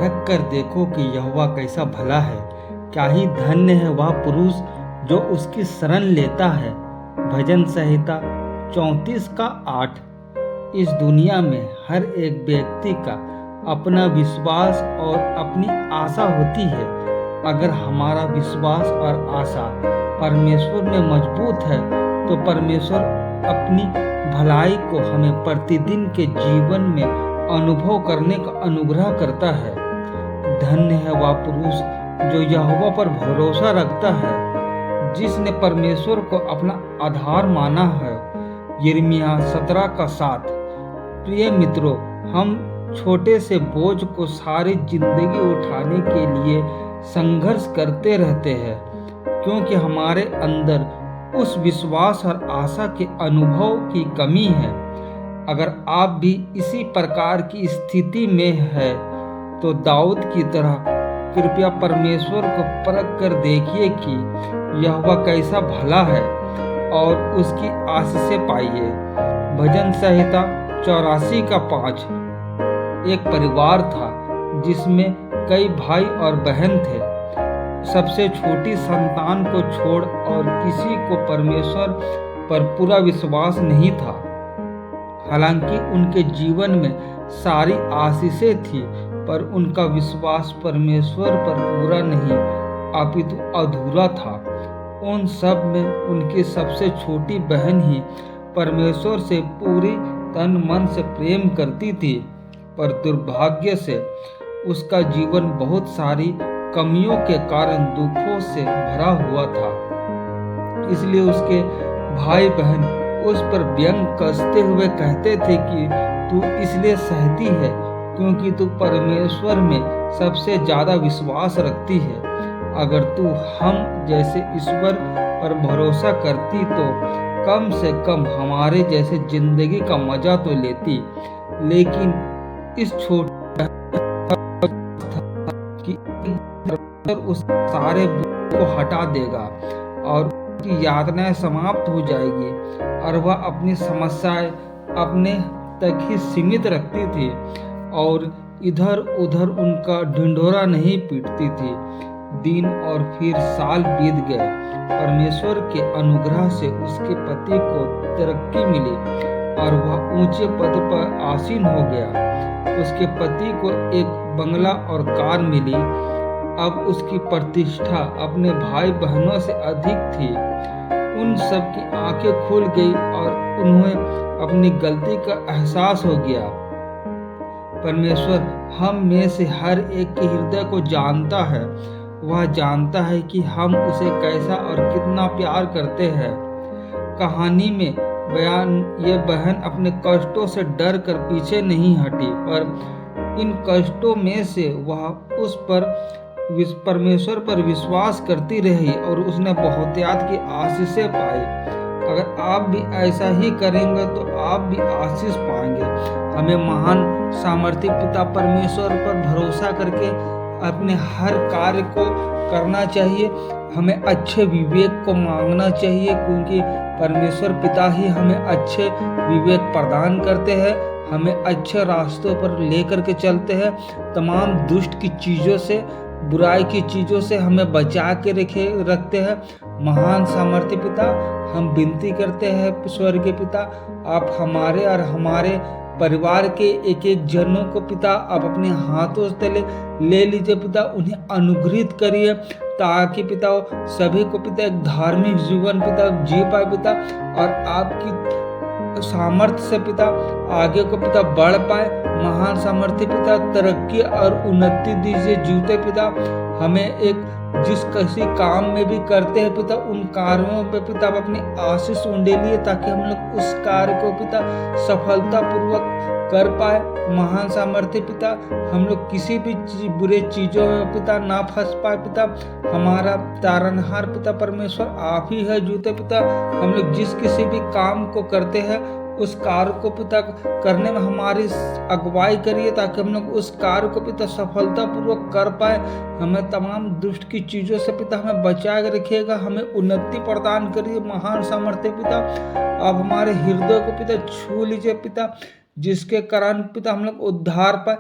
परख कर देखो कि यहोवा कैसा भला है। क्या ही धन्य है वह पुरुष जो उसकी शरण लेता है। भजन संहिता 34:8। इस दुनिया में हर एक व्यक्ति का अपना विश्वास और अपनी आशा होती है। अगर हमारा विश्वास और आशा परमेश्वर में मजबूत है तो परमेश्वर अपनी भलाई को हमें प्रतिदिन के जीवन में अनुभव करने का अनुग्रह करता है। धन्य है वह पुरुष जो यहोवा पर भरोसा रखता है, जिसने परमेश्वर को अपना आधार माना है। यिर्मयाह 17:7। प्रिय मित्रों, हम छोटे से बोझ को सारी जिंदगी उठाने के लिए संघर्ष करते रहते हैं, क्योंकि हमारे अंदर उस विश्वास और आशा के अनुभव की कमी है। अगर आप भी इसी प्रकार की स्थिति में है तो दाऊद की तरह कृपया परमेश्वर को परख कर देखिए कि यहोवा कैसा भला है और उसकी आशीषें पाइए। भजन संहिता 84:5। एक परिवार था जिसमें कई भाई और बहन थे। सबसे छोटी संतान को छोड़ और किसी को परमेश्वर पर पूरा विश्वास नहीं था। हालांकि उनके जीवन में सारी आशीषें थी, पर उनका विश्वास परमेश्वर पर पूरा नहीं अपितु अधूरा था। उन सब में उनकी सबसे छोटी बहन ही परमेश्वर से पूरी तन मन से प्रेम करती थी, पर दुर्भाग्य से उसका जीवन बहुत सारी कमियों के कारण दुखों से भरा हुआ था। इसलिए उसके भाई बहन उस पर व्यंग कसते हुए कहते थे कि तू इसलिए सहती है क्योंकि तू परमेश्वर में सबसे ज्यादा विश्वास रखती है। अगर तू हम जैसे ईश्वर पर भरोसा करती तो कम से कम हमारे जैसे जिंदगी का मजा तो लेती। लेकिन इस छोटे उस सारे बोझ को हटा देगा और उसकी यातनाएं समाप्त हो जाएगी और वह अपनी समस्याएं अपने तक ही सीमित रखती थी और इधर उधर उनका ढिंढोरा नहीं पीटती थी। दिन और फिर साल बीत गए। परमेश्वर के अनुग्रह से उसके पति को तरक्की मिली और वह ऊंचे पद पर आसीन हो गया। उसके पति को एक बंगला और कार मिली। अब उसकी प्रतिष्ठा अपने भाई बहनों से अधिक थी। उन सब की आंखें खुल गई और उन्हें अपनी गलती का एहसास हो गया। परमेश्वर हम में से हर एक के हृदय को जानता है। वह जानता है कि हम उसे कैसा और कितना प्यार करते हैं। कहानी में बयान ये बहन अपने कष्टों से डर कर पीछे नहीं हटी, पर इन कष्टों में से वह उस पर परमेश्वर पर विश्वास करती रही और उसने बहुतायत की आशीषें पाई। अगर आप भी ऐसा ही करेंगे तो आप भी आशीष पाएंगे। हमें महान सामर्थी पिता परमेश्वर पर भरोसा करके अपने हर कार्य को करना चाहिए। हमें अच्छे विवेक को मांगना चाहिए, क्योंकि परमेश्वर पिता ही हमें अच्छे विवेक प्रदान करते हैं, हमें अच्छे रास्तों पर लेकर के चलते हैं। तमाम दुष्ट की चीज़ों से, बुराई की चीज़ों से हमें बचा के रखते हैं। महान सामर्थ्य पिता, हम विनती करते हैं स्वर्गीय पिता, आप हमारे और हमारे परिवार के एक एक जनों को पिता आप अपने हाथों से ले लीजिए पिता, उन्हें अनुग्रहित करिए ताकि पिता सभी को पिता एक धार्मिक जीवन पिता जी पाए पिता, और आपकी सामर्थ्य से पिता आगे को पिता बढ़ पाए। महान सामर्थ्य पिता, तरक्की और उन्नति दीजिए जीवते पिता। हमें एक जिस किसी काम में भी करते हैं पिता, उन कार्यों पे पिता आप अपनी आशीष उंडेलिए ताकि हम लोग उस कार्य को पिता सफलतापूर्वक कर पाए। महान सामर्थ्य पिता, हम लोग किसी भी बुरे चीजों में पिता ना फंस पाए पिता। हमारा तारनहार पिता परमेश्वर आप ही है जूते पिता। हम लोग जिस किसी भी काम को करते हैं उस कार्य को पिता करने में हमारी अगुवाई करिए ताकि हम लोग उस कार्य को पिता सफलतापूर्वक कर पाए। हमें तमाम दुष्ट की चीज़ों से पिता हमें बचा के रखिएगा, हमें उन्नति प्रदान करिए। महान सामर्थ्य पिता, आप हमारे हृदय को पिता छू लीजिए पिता, जिसके कारण पिता हम लोग उद्धार पाए।